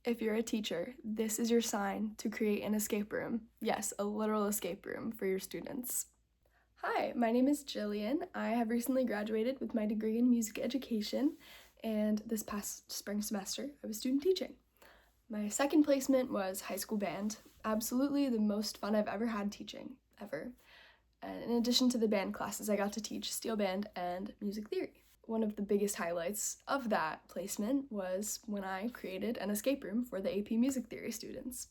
If you're a teacher, this is your sign to create an escape room. Yes, a literal escape room for your students. Hi, my name is Jillian. I have recently graduated with my degree in music education, and this past spring semester, I was student teaching. My second placement was high school band. Absolutely the most fun I've ever had teaching, ever. And in addition to the band classes, I got to teach steel band and music theory. One of the biggest highlights of that placement was when I created an escape room for the AP Music Theory students.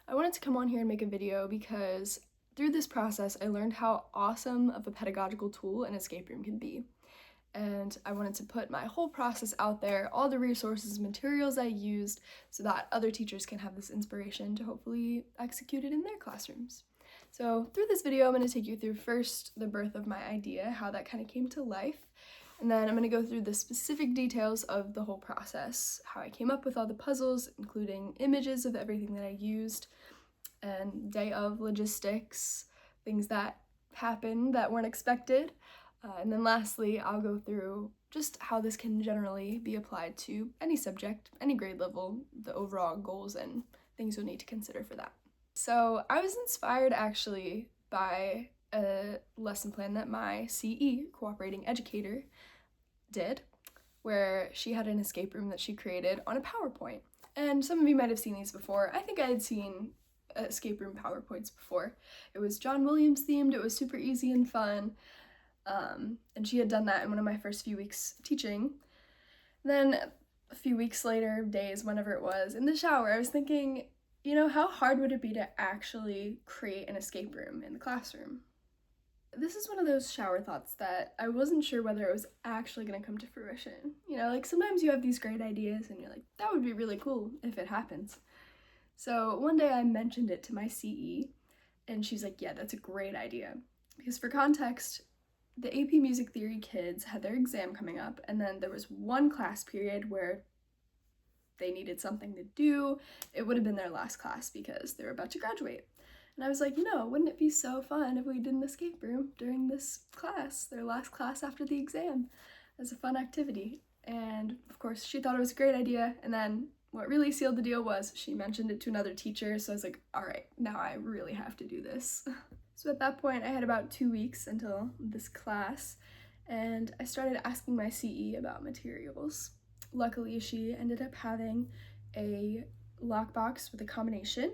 I wanted to come on here and make a video because through this process, I learned how awesome of a pedagogical tool an escape room can be. And I wanted to put my whole process out there, all the resources, materials I used, so that other teachers can have this inspiration to hopefully execute it in their classrooms. So through this video, I'm going to take you through first the birth of my idea, how that kind of came to life, and then I'm going to go through the specific details of the whole process, how I came up with all the puzzles, including images of everything that I used, and day of logistics, things that happened that weren't expected. And then lastly, I'll go through just how this can generally be applied to any subject, any grade level, the overall goals and things you'll need to consider for that. So I was inspired actually by a lesson plan that my CE, cooperating educator, did, where she had an escape room that she created on a PowerPoint. And some of you might have seen these before. I think I had seen escape room PowerPoints before. It was John Williams themed, it was super easy and fun. And she had done that in one of my first few weeks teaching. Then a few weeks later, days, whenever it was, in the shower, I was thinking, how hard would it be to actually create an escape room in the classroom? This is one of those shower thoughts that I wasn't sure whether it was actually going to come to fruition. Sometimes you have these great ideas and you're like, that would be really cool if it happens. So one day I mentioned it to my CE and she's like, yeah, that's a great idea. Because for context, the AP Music Theory kids had their exam coming up, and then there was one class period where they needed something to do. It would have been their last class because they were about to graduate. And I was like, wouldn't it be so fun if we did an escape room during this class, their last class after the exam, as a fun activity? And of course, she thought it was a great idea, and then what really sealed the deal was she mentioned it to another teacher, so I was like, all right, now I really have to do this. So at that point, I had about 2 weeks until this class, and I started asking my CE about materials. Luckily, she ended up having a lockbox with a combination,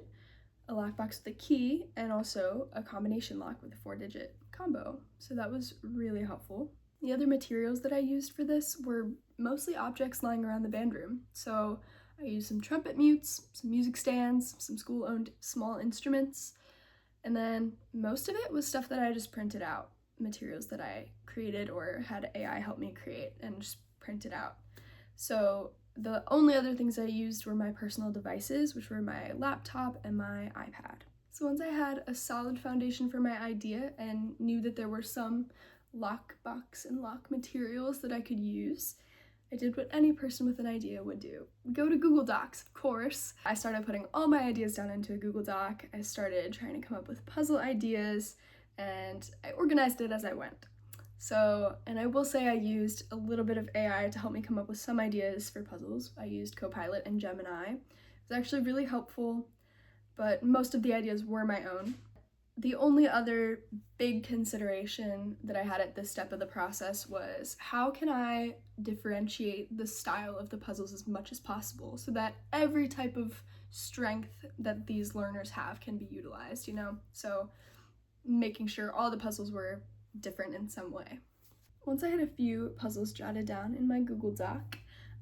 a lockbox with a key, and also a combination lock with a 4-digit combo. So that was really helpful. The other materials that I used for this were mostly objects lying around the band room. So I used some trumpet mutes, some music stands, some school-owned small instruments, and then most of it was stuff that I just printed out, materials that I created or had AI help me create and just printed out. So the only other things I used were my personal devices, which were my laptop and my iPad. So once I had a solid foundation for my idea and knew that there were some lockbox and lock materials that I could use, I did what any person with an idea would do. Go to Google Docs, of course. I started putting all my ideas down into a Google Doc. I started trying to come up with puzzle ideas, and I organized it as I went. And I will say I used a little bit of AI to help me come up with some ideas for puzzles. I used Copilot and Gemini. It was actually really helpful, but most of the ideas were my own. The only other big consideration that I had at this step of the process was how can I differentiate the style of the puzzles as much as possible so that every type of strength that these learners have can be utilized, So making sure all the puzzles were different in some way. Once I had a few puzzles jotted down in my Google Doc,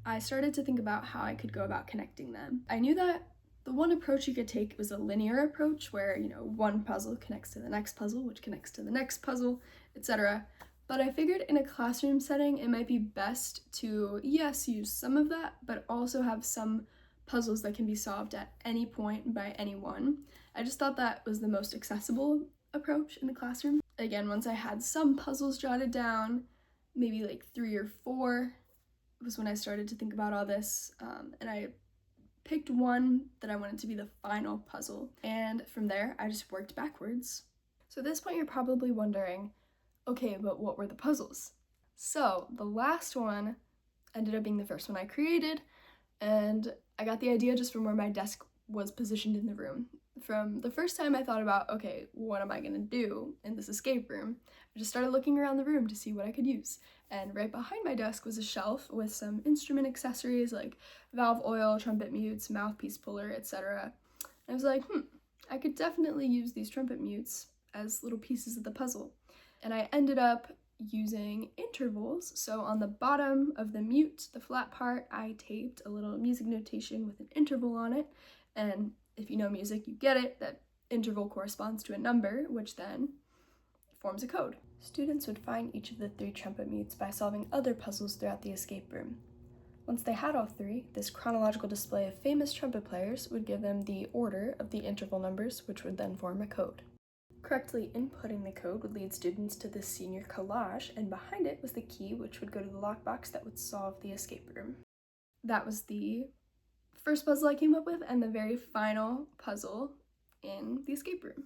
I started to think about how I could go about connecting them. I knew that the one approach you could take was a linear approach where, one puzzle connects to the next puzzle, which connects to the next puzzle, etc. But I figured in a classroom setting, it might be best to, yes, use some of that, but also have some puzzles that can be solved at any point by anyone. I just thought that was the most accessible approach in the classroom. Again, once I had some puzzles jotted down, maybe like 3 or 4, was when I started to think about all this, and I picked one that I wanted to be the final puzzle, and from there I just worked backwards. So at this point you're probably wondering, okay, but what were the puzzles? So the last one ended up being the first one I created, and I got the idea just from where my desk was positioned in the room. From the first time I thought about, okay, what am I gonna do in this escape room, I just started looking around the room to see what I could use. And right behind my desk was a shelf with some instrument accessories like valve oil, trumpet mutes, mouthpiece puller, etc. I was like, I could definitely use these trumpet mutes as little pieces of the puzzle. And I ended up using intervals. So on the bottom of the mute, the flat part, I taped a little music notation with an interval on it. And if you know music, you get it. That interval corresponds to a number, which then forms a code. Students would find each of the 3 trumpet mutes by solving other puzzles throughout the escape room. Once they had all 3, this chronological display of famous trumpet players would give them the order of the interval numbers, which would then form a code. Correctly inputting the code would lead students to this senior collage, and behind it was the key which would go to the lockbox that would solve the escape room. That was the first puzzle I came up with and the very final puzzle in the escape room.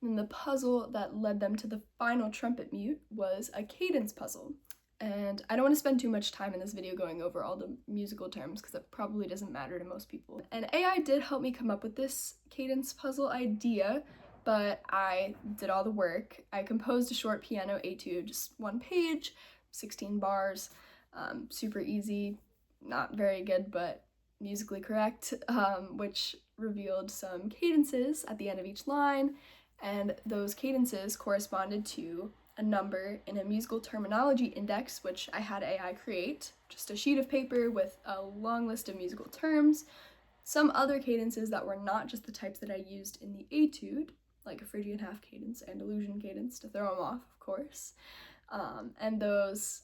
And the puzzle that led them to the final trumpet mute was a cadence puzzle. And I don't want to spend too much time in this video going over all the musical terms because that probably doesn't matter to most people. And AI did help me come up with this cadence puzzle idea, but I did all the work. I composed a short piano etude, just 1 page, 16 bars, super easy, not very good, but musically correct, which revealed some cadences at the end of each line, and those cadences corresponded to a number in a musical terminology index, which I had AI create, just a sheet of paper with a long list of musical terms, some other cadences that were not just the types that I used in the etude, like a Phrygian half cadence and illusion cadence to throw them off, of course. And those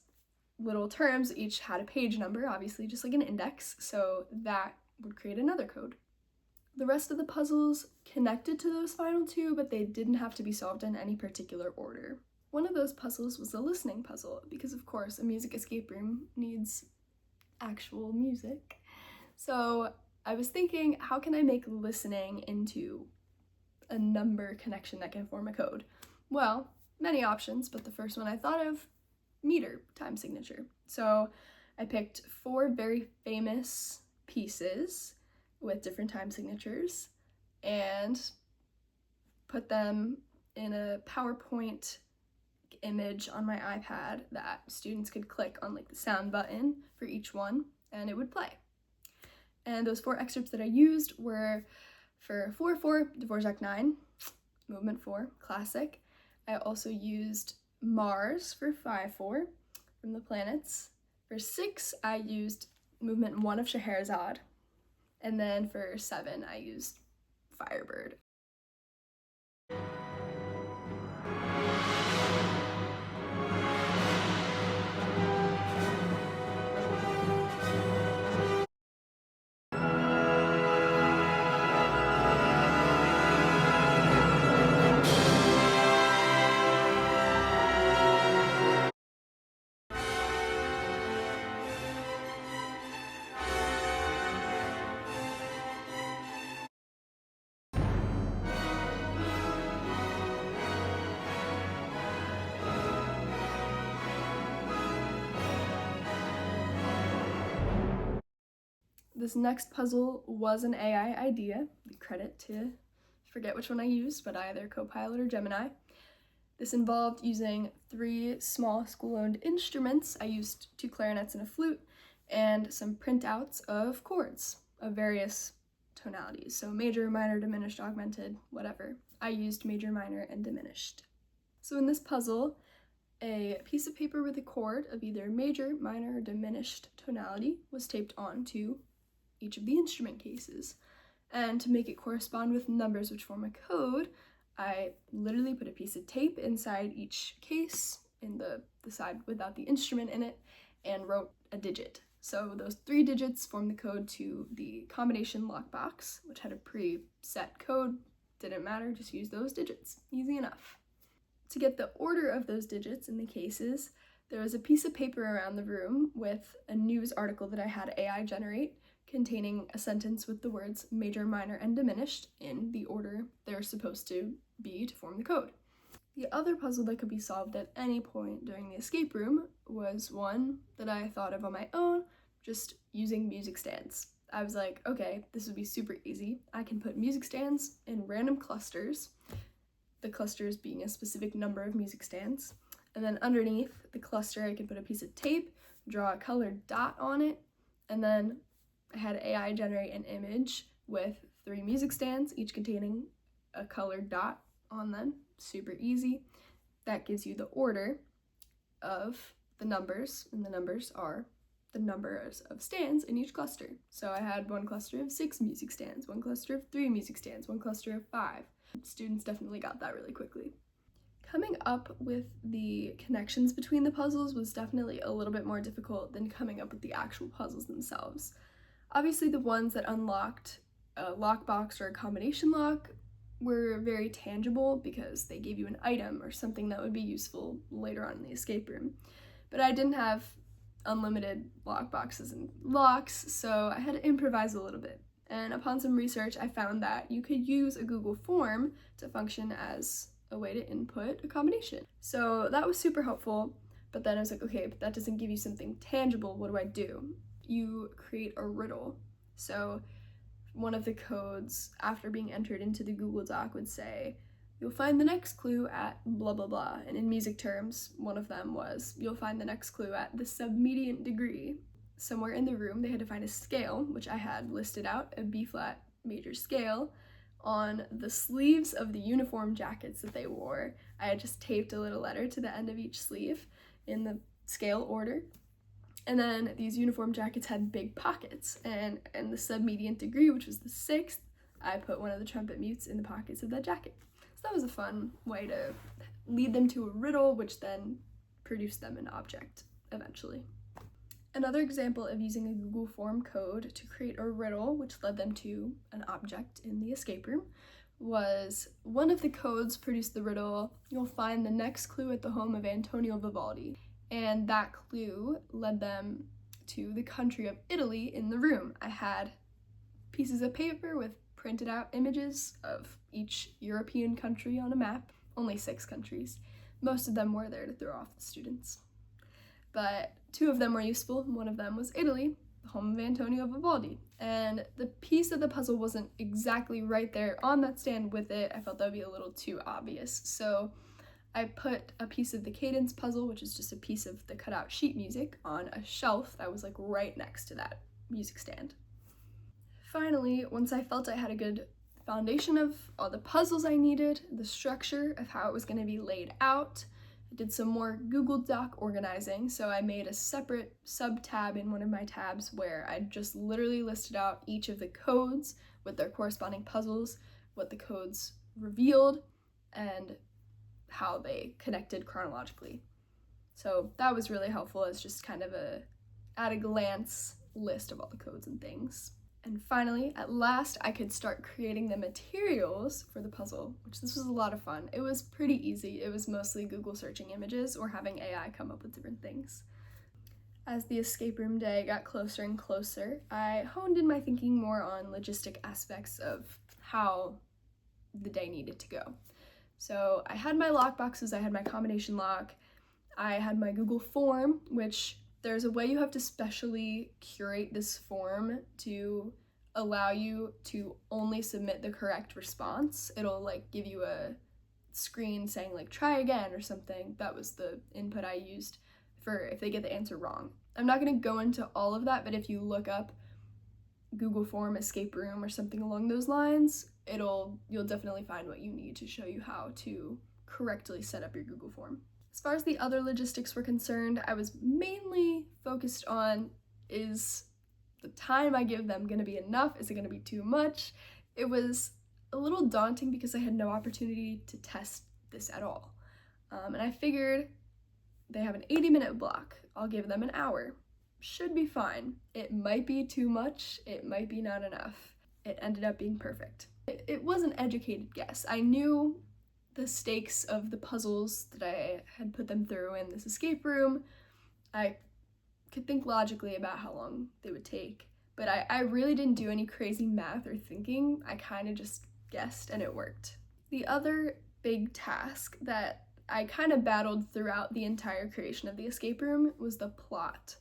little terms each had a page number, obviously just like an index, so that would create another code. The rest of the puzzles connected to those final 2, but they didn't have to be solved in any particular order. One of those puzzles was a listening puzzle, because of course a music escape room needs actual music. So I was thinking, how can I make listening into a number connection that can form a code? Well, many options, but the first one I thought of, meter time signature. So I picked 4 very famous pieces with different time signatures and put them in a PowerPoint image on my iPad that students could click on like the sound button for each one and it would play. And those 4 excerpts that I used were for 4/4, Dvorak 9, movement 4, classic. I also used Mars for 5/4 from the planets. For 6, I used movement 1 of Scheherazade. And then for 7, I used Firebird. This next puzzle was an AI idea, credit to, forget which one I used, but either Copilot or Gemini. This involved using 3 small school-owned instruments. I used 2 clarinets and a flute, and some printouts of chords of various tonalities. So major, minor, diminished, augmented, whatever. I used major, minor, and diminished. So in this puzzle, a piece of paper with a chord of either major, minor, or diminished tonality was taped onto each of the instrument cases. And to make it correspond with numbers which form a code, I literally put a piece of tape inside each case in the side without the instrument in it and wrote a digit. So those 3 digits form the code to the combination lockbox, which had a preset code. Didn't matter, just use those digits. Easy enough. To get the order of those digits in the cases, there was a piece of paper around the room with a news article that I had AI generate containing a sentence with the words major, minor, and diminished in the order they're supposed to be to form the code. The other puzzle that could be solved at any point during the escape room was one that I thought of on my own, just using music stands. I was like, okay, this would be super easy. I can put music stands in random clusters, the clusters being a specific number of music stands. And then underneath the cluster, I could put a piece of tape, draw a colored dot on it, and then I had AI generate an image with 3 music stands, each containing a colored dot on them. Super easy. That gives you the order of the numbers, and the numbers are the numbers of stands in each cluster. So I had one cluster of 6 music stands, one cluster of 3 music stands, one cluster of 5. Students definitely got that really quickly. Coming up with the connections between the puzzles was definitely a little bit more difficult than coming up with the actual puzzles themselves. Obviously, the ones that unlocked a lockbox or a combination lock were very tangible because they gave you an item or something that would be useful later on in the escape room. But I didn't have unlimited lockboxes and locks, so I had to improvise a little bit. And upon some research, I found that you could use a Google form to function as a way to input a combination. So that was super helpful, but then I was like, okay, but that doesn't give you something tangible. What do I do? You create a riddle. So one of the codes after being entered into the Google Doc would say, you'll find the next clue at blah, blah, blah. And in music terms, one of them was, you'll find the next clue at the submedian degree. Somewhere in the room, they had to find a scale, which I had listed out, a B-flat major scale. On the sleeves of the uniform jackets that they wore, I had just taped a little letter to the end of each sleeve in the scale order. And then these uniform jackets had big pockets, and in the submedian degree, which was the 6th, I put one of the trumpet mutes in the pockets of that jacket. So that was a fun way to lead them to a riddle, which then produced them an object eventually. Another example of using a Google form code to create a riddle, which led them to an object in the escape room, was one of the codes produced the riddle, you'll find the next clue at the home of Antonio Vivaldi. And that clue led them to the country of Italy in the room. I had pieces of paper with printed out images of each European country on a map, only 6 countries. Most of them were there to throw off the students. But 2 of them were useful. One of them was Italy, the home of Antonio Vivaldi. And the piece of the puzzle wasn't exactly right there on that stand with it. I felt that would be a little too obvious. So I put a piece of the cadence puzzle, which is just a piece of the cutout sheet music, on a shelf that was like right next to that music stand. Finally, once I felt I had a good foundation of all the puzzles I needed, the structure of how it was going to be laid out, I did some more Google Doc organizing, so I made a separate sub-tab in one of my tabs where I just literally listed out each of the codes with their corresponding puzzles, what the codes revealed, and how they connected chronologically. So that was really helpful as just kind of a at a glance list of all the codes and things. And finally, at last, I could start creating the materials for the puzzle, which this was a lot of fun. It was pretty easy. It was mostly Google searching images or having AI come up with different things. As the escape room day got closer and closer, I honed in my thinking more on logistic aspects of how the day needed to go. So I had my lockboxes, I had my combination lock, I had my Google form, which there's a way you have to specially curate this form to allow you to only submit the correct response. It'll like give you a screen saying like try again or something. That was the input I used for if they get the answer wrong. I'm not going to go into all of that, but if you look up Google form escape room or something along those lines, you'll definitely find what you need to show you how to correctly set up your Google form. As far as the other logistics were concerned, I was mainly focused on, is the time I give them going to be enough? Is it going to be too much? It was a little daunting because I had no opportunity to test this at all. And I figured they have an 80-minute block. I'll give them an hour. Should be fine. It might be too much. It might be not enough. It ended up being perfect. It was an educated guess. I knew the stakes of the puzzles that I had put them through in this escape room. I could think logically about how long they would take, but I really didn't do any crazy math or thinking. I kind of just guessed and it worked. The other big task that I kind of battled throughout the entire creation of the escape room was the plot.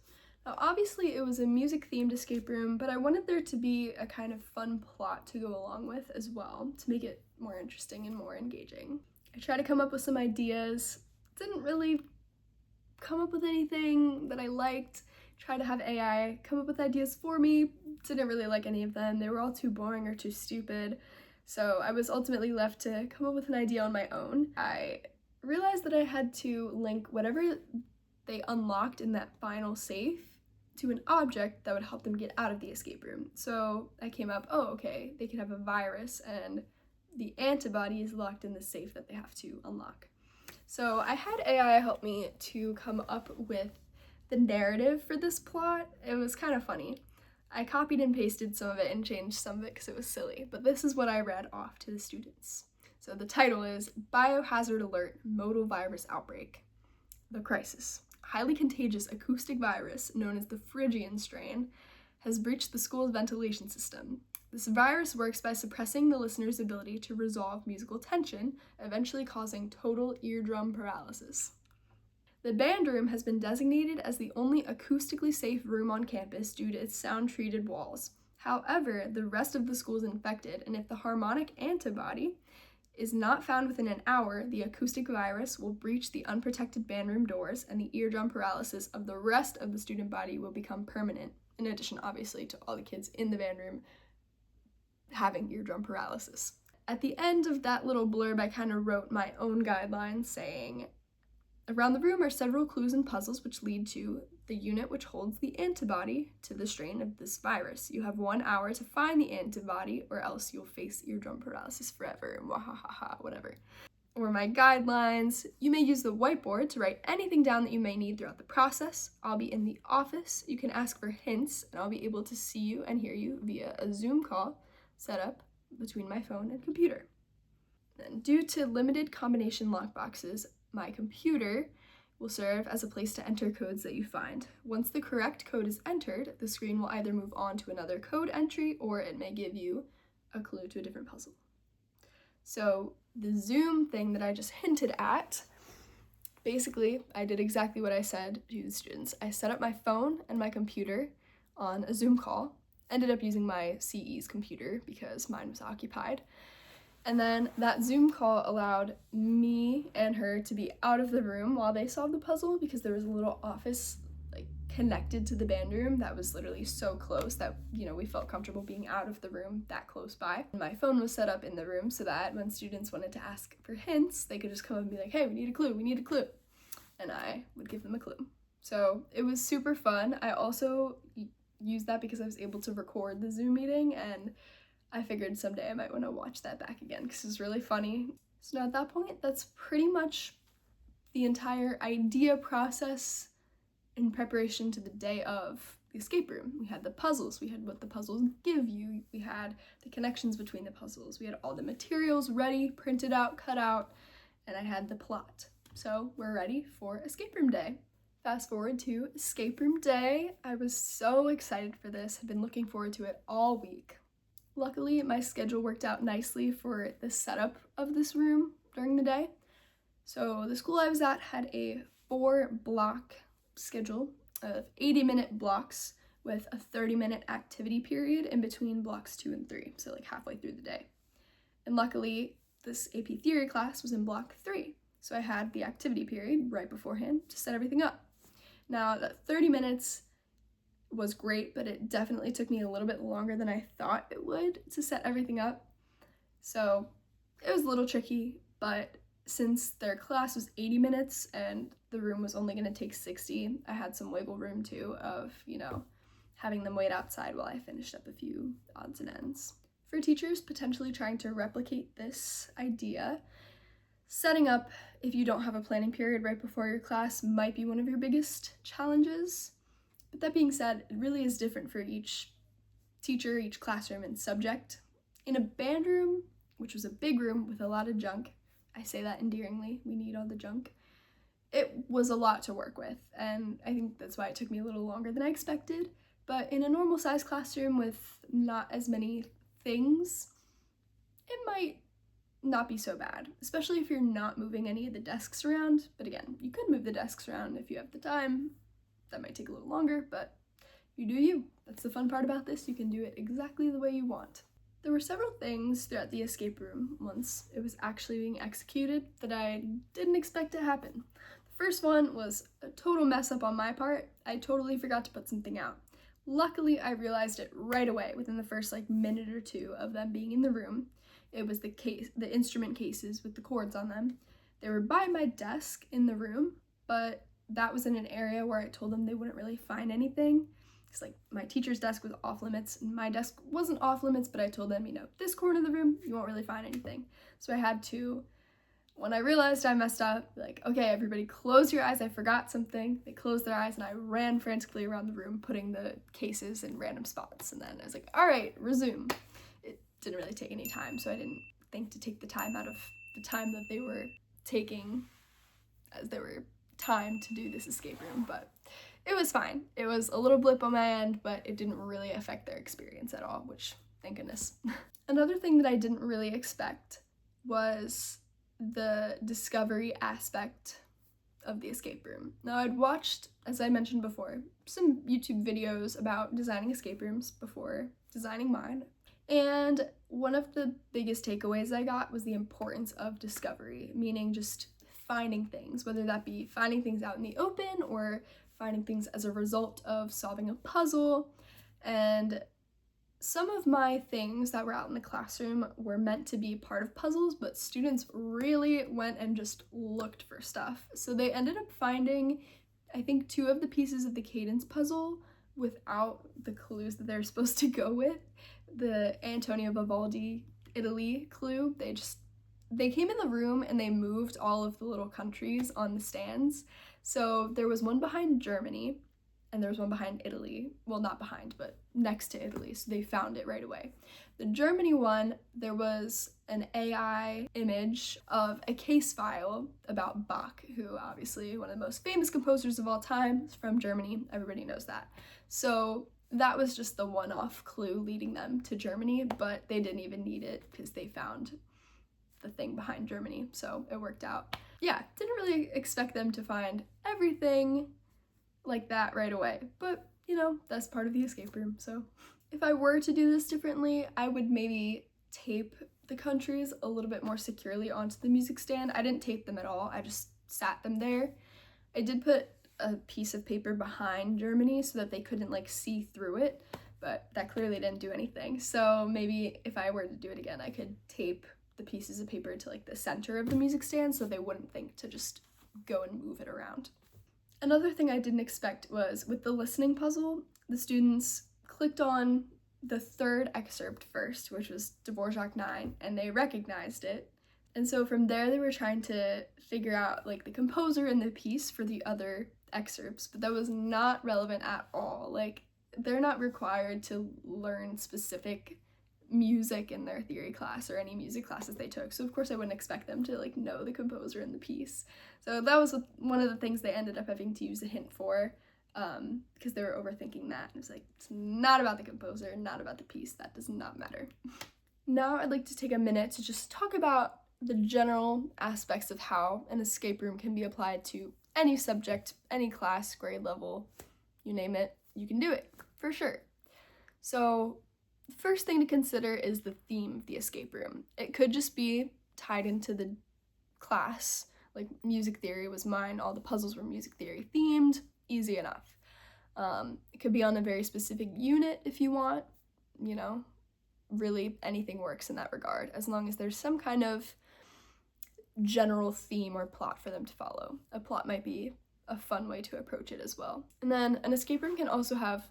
Now, obviously it was a music-themed escape room, but I wanted there to be a kind of fun plot to go along with as well, to make it more interesting and more engaging. I tried to come up with some ideas, didn't really come up with anything that I liked, tried to have AI come up with ideas for me, didn't really like any of them. They were all too boring or too stupid, so I was ultimately left to come up with an idea on my own. I realized that I had to link whatever they unlocked in that final safe to an object that would help them get out of the escape room. So I came up, oh, okay, they could have a virus and the antibody is locked in the safe that they have to unlock. So I had AI help me to come up with the narrative for this plot. It was kind of funny. I copied and pasted some of it and changed some of it because it was silly, but this is what I read off to the students. So the title is Biohazard Alert, Modal Virus Outbreak. The crisis. Highly contagious acoustic virus known as the Phrygian strain has breached the school's ventilation system. This virus works by suppressing the listener's ability to resolve musical tension, eventually causing total eardrum paralysis. The band room has been designated as the only acoustically safe room on campus due to its sound-treated walls. However, the rest of the school is infected, and if the harmonic antibody is not found within an hour, the acoustic virus will breach the unprotected band room doors, and the eardrum paralysis of the rest of the student body will become permanent, in addition, obviously, to all the kids in the band room having eardrum paralysis. At the end of that little blurb, I kind of wrote my own guidelines saying, around the room are several clues and puzzles which lead to the unit which holds the antibody to the strain of this virus. You have 1 hour to find the antibody or else you'll face eardrum paralysis forever, wahahaha, whatever. Or my guidelines, you may use the whiteboard to write anything down that you may need throughout the process. I'll be in the office. You can ask for hints and I'll be able to see you and hear you via a Zoom call set up between my phone and computer. Then, due to limited combination lockboxes, my computer will serve as a place to enter codes that you find. Once the correct code is entered, the screen will either move on to another code entry or it may give you a clue to a different puzzle. So the Zoom thing that I just hinted at, basically I did exactly what I said to the students. I set up my phone and my computer on a Zoom call, ended up using my CE's computer because mine was occupied. And then that Zoom call allowed me and her to be out of the room while they solved the puzzle because there was a little office connected to the band room that was literally so close that, we felt comfortable being out of the room that close by. And my phone was set up in the room so that when students wanted to ask for hints, they could just come up and be like, hey, we need a clue. And I would give them a clue. So it was super fun. I also used that because I was able to record the Zoom meeting, and I figured someday I might want to watch that back again because it was really funny. So now at that point, that's pretty much the entire idea process in preparation to the day of the escape room. We had the puzzles, we had what the puzzles give you, we had the connections between the puzzles, we had all the materials ready, printed out, cut out, and I had the plot. So we're ready for escape room day. Fast forward to escape room day. I was so excited for this, had been looking forward to it all week. Luckily, my schedule worked out nicely for the setup of this room during the day. So the school I was at had a 4-block schedule of 80-minute blocks with a 30-minute activity period in between blocks 2 and 3, so halfway through the day. And luckily, this AP theory class was in block 3, so I had the activity period right beforehand to set everything up. Now, that 30 minutes was great, but it definitely took me a little bit longer than I thought it would to set everything up. So it was a little tricky, but since their class was 80 minutes and the room was only going to take 60, I had some wiggle room too of, having them wait outside while I finished up a few odds and ends. For teachers potentially trying to replicate this idea, setting up if you don't have a planning period right before your class might be one of your biggest challenges. But that being said, it really is different for each teacher, each classroom, and subject. In a band room, which was a big room with a lot of junk, I say that endearingly, we need all the junk, it was a lot to work with, and I think that's why it took me a little longer than I expected. But in a normal size classroom with not as many things, it might not be so bad, especially if you're not moving any of the desks around. But again, you could move the desks around if you have the time. That might take a little longer, but you do you. That's the fun part about this. You can do it exactly the way you want. There were several things throughout the escape room once it was actually being executed that I didn't expect to happen. The first one was a total mess up on my part. I totally forgot to put something out. Luckily, I realized it right away within the first minute or two of them being in the room. It was the instrument cases with the cords on them. They were by my desk in the room, but that was in an area where I told them they wouldn't really find anything. It's my teacher's desk was off limits and my desk wasn't off limits, but I told them, this corner of the room, you won't really find anything. So I had to, when I realized I messed up, okay, everybody close your eyes, I forgot something. They closed their eyes and I ran frantically around the room, putting the cases in random spots. And then I was like, all right, resume. It didn't really take any time, so I didn't think to take the time out of the time that they were taking as they were timed to do this escape room, but it was fine. It was a little blip on my end, but it didn't really affect their experience at all, which, thank goodness. Another thing that I didn't really expect was the discovery aspect of the escape room. Now, I'd watched, as I mentioned before, some YouTube videos about designing escape rooms before designing mine, and one of the biggest takeaways I got was the importance of discovery, meaning just finding things, whether that be finding things out in the open or finding things as a result of solving a puzzle. And some of my things that were out in the classroom were meant to be part of puzzles, but students really went and just looked for stuff. So they ended up finding, I think, 2 of the pieces of the cadence puzzle without the clues that they're supposed to go with. The Antonio Vivaldi Italy clue, they came in the room and they moved all of the little countries on the stands. So there was one behind Germany and there was one behind Italy. Well, not behind, but next to Italy. So they found it right away. The Germany one, there was an AI image of a case file about Bach, who obviously one of the most famous composers of all time, is from Germany. Everybody knows that. So that was just the one-off clue leading them to Germany, but they didn't even need it because they found the thing behind Germany, so it worked out. Yeah, didn't really expect them to find everything like that right away, but that's part of the escape room. So if I were to do this differently, I would maybe tape the countries a little bit more securely onto the music stand. I didn't tape them at all, I just sat them there. I did put a piece of paper behind Germany so that they couldn't see through it, but that clearly didn't do anything. So maybe if I were to do it again, I could tape the pieces of paper to the center of the music stand so they wouldn't think to just go and move it around. Another thing I didn't expect was with the listening puzzle, the students clicked on the 3rd excerpt first, which was Dvorak 9, and they recognized it. And so from there they were trying to figure out the composer and the piece for the other excerpts, but that was not relevant at all. They're not required to learn specific music in their theory class or any music classes they took, so of course I wouldn't expect them to know the composer and the piece. So that was one of the things they ended up having to use a hint for, because they were overthinking that. It's it's not about the composer, not about the piece, that does not matter. Now I'd like to take a minute to just talk about the general aspects of how an escape room can be applied to any subject, any class, grade level, you name it, you can do it, for sure. So the first thing to consider is the theme of the escape room. It could just be tied into the class, music theory was mine, all the puzzles were music theory themed, easy enough. It could be on a very specific unit if you want, really anything works in that regard, as long as there's some kind of general theme or plot for them to follow. A plot might be a fun way to approach it as well. And then an escape room can also have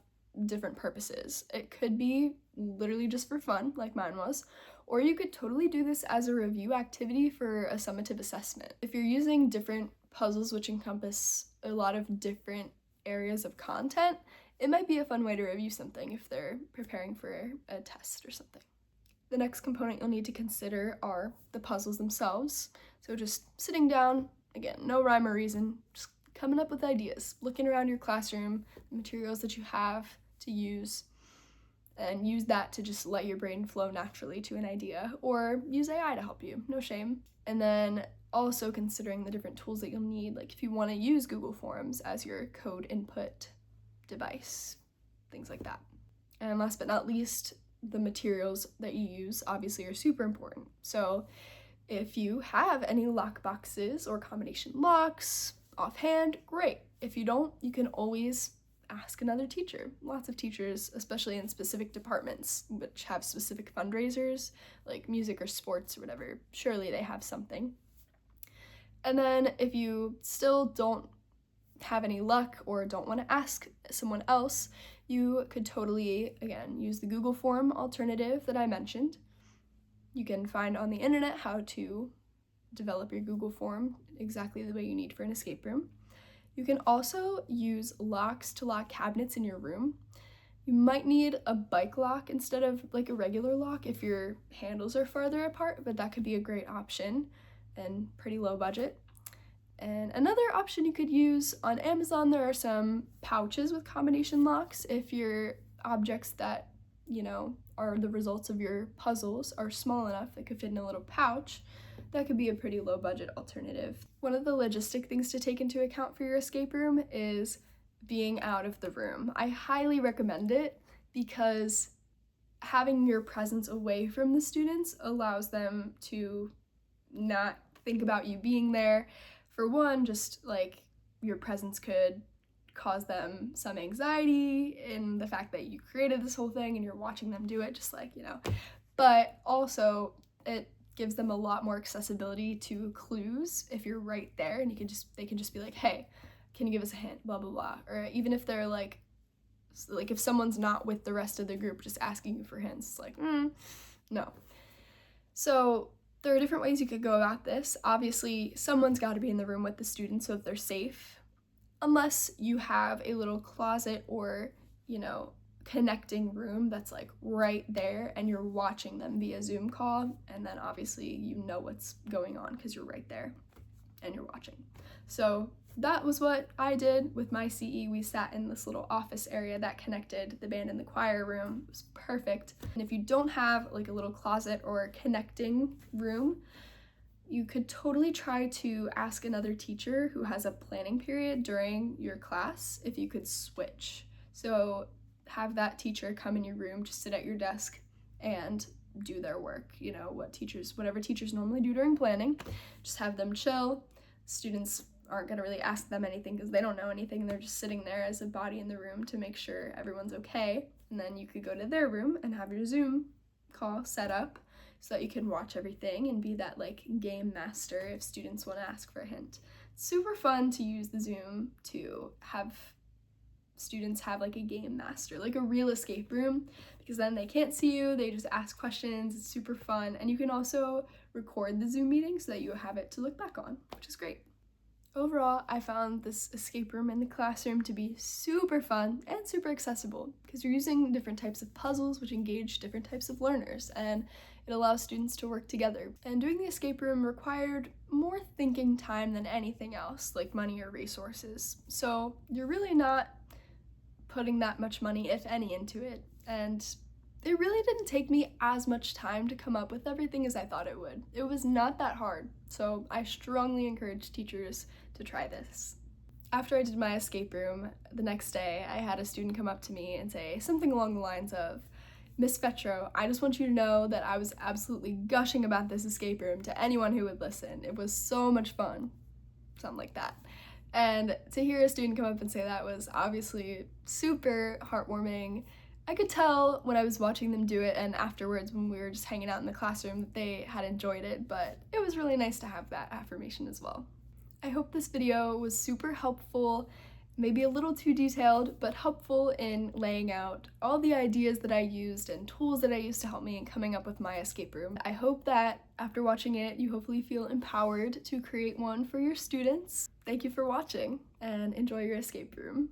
different purposes. It could be literally just for fun, like mine was, or you could totally do this as a review activity for a summative assessment. If you're using different puzzles which encompass a lot of different areas of content, it might be a fun way to review something if they're preparing for a test or something. The next component you'll need to consider are the puzzles themselves. So just sitting down, again, no rhyme or reason, just coming up with ideas, looking around your classroom, the materials that you have to use, and use that to just let your brain flow naturally to an idea, or use AI to help you, no shame. And then also considering the different tools that you'll need, if you want to use Google Forms as your code input device, things like that. And last but not least, the materials that you use obviously are super important. So if you have any lock boxes or combination locks offhand, great. If you don't, you can always ask another teacher. Lots of teachers, especially in specific departments which have specific fundraisers, like music or sports or whatever, surely they have something. And then if you still don't have any luck or don't want to ask someone else, you could totally, again, use the Google form alternative that I mentioned. You can find on the internet how to develop your Google form exactly the way you need for an escape room. You can also use locks to lock cabinets in your room. You might need a bike lock instead of like a regular lock if your handles are farther apart, but that could be a great option and pretty low budget. And another option you could use, on Amazon there are some pouches with combination locks if your objects that, are the results of your puzzles are small enough that could fit in a little pouch. That could be a pretty low budget alternative. One of the logistic things to take into account for your escape room is being out of the room. I highly recommend it because having your presence away from the students allows them to not think about you being there. For one, just like your presence could cause them some anxiety in the fact that you created this whole thing and you're watching them do it, just like, but also it gives them a lot more accessibility to clues if you're right there, and they can just be like, hey, can you give us a hint, blah blah blah. Or even if they're like if someone's not with the rest of the group just asking you for hints, it's like no. So there are different ways you could go about this. Obviously, someone's got to be in the room with the students so that they're safe, unless you have a little closet or, connecting room that's like right there and you're watching them via Zoom call, and then obviously you know what's going on because you're right there and you're watching. So that was what I did with my CE. We sat in this little office area that connected the band and the choir room. It was perfect. And if you don't have like a little closet or connecting room, you could totally try to ask another teacher who has a planning period during your class if you could switch. So have that teacher come in your room, just sit at your desk and do their work, whatever teachers normally do during planning. Just have them chill. Students aren't going to really ask them anything because they don't know anything. They're just sitting there as a body in the room to make sure everyone's okay. And then you could go to their room and have your Zoom call set up so that you can watch everything and be that like game master if students want to ask for a hint. It's super fun to use the Zoom to have students have like a game master, like a real escape room, because then they can't see you, they just ask questions. It's super fun. And you can also record the Zoom meeting so that you have it to look back on, which is great. Overall, I found this escape room in the classroom to be super fun and super accessible because you're using different types of puzzles which engage different types of learners, and it allows students to work together. And doing the escape room required more thinking time than anything else, like money or resources. So you're really not putting that much money, if any, into it. And it really didn't take me as much time to come up with everything as I thought it would. It was not that hard, so I strongly encourage teachers to try this. After I did my escape room, the next day I had a student come up to me and say something along the lines of, "Miss Fetro, I just want you to know that I was absolutely gushing about this escape room to anyone who would listen. It was so much fun." Something like that. And to hear a student come up and say that was obviously super heartwarming. I could tell when I was watching them do it and afterwards when we were just hanging out in the classroom that they had enjoyed it, but it was really nice to have that affirmation as well. I hope this video was super helpful, maybe a little too detailed, but helpful in laying out all the ideas that I used and tools that I used to help me in coming up with my escape room. I hope that after watching it, you hopefully feel empowered to create one for your students. Thank you for watching and enjoy your escape room.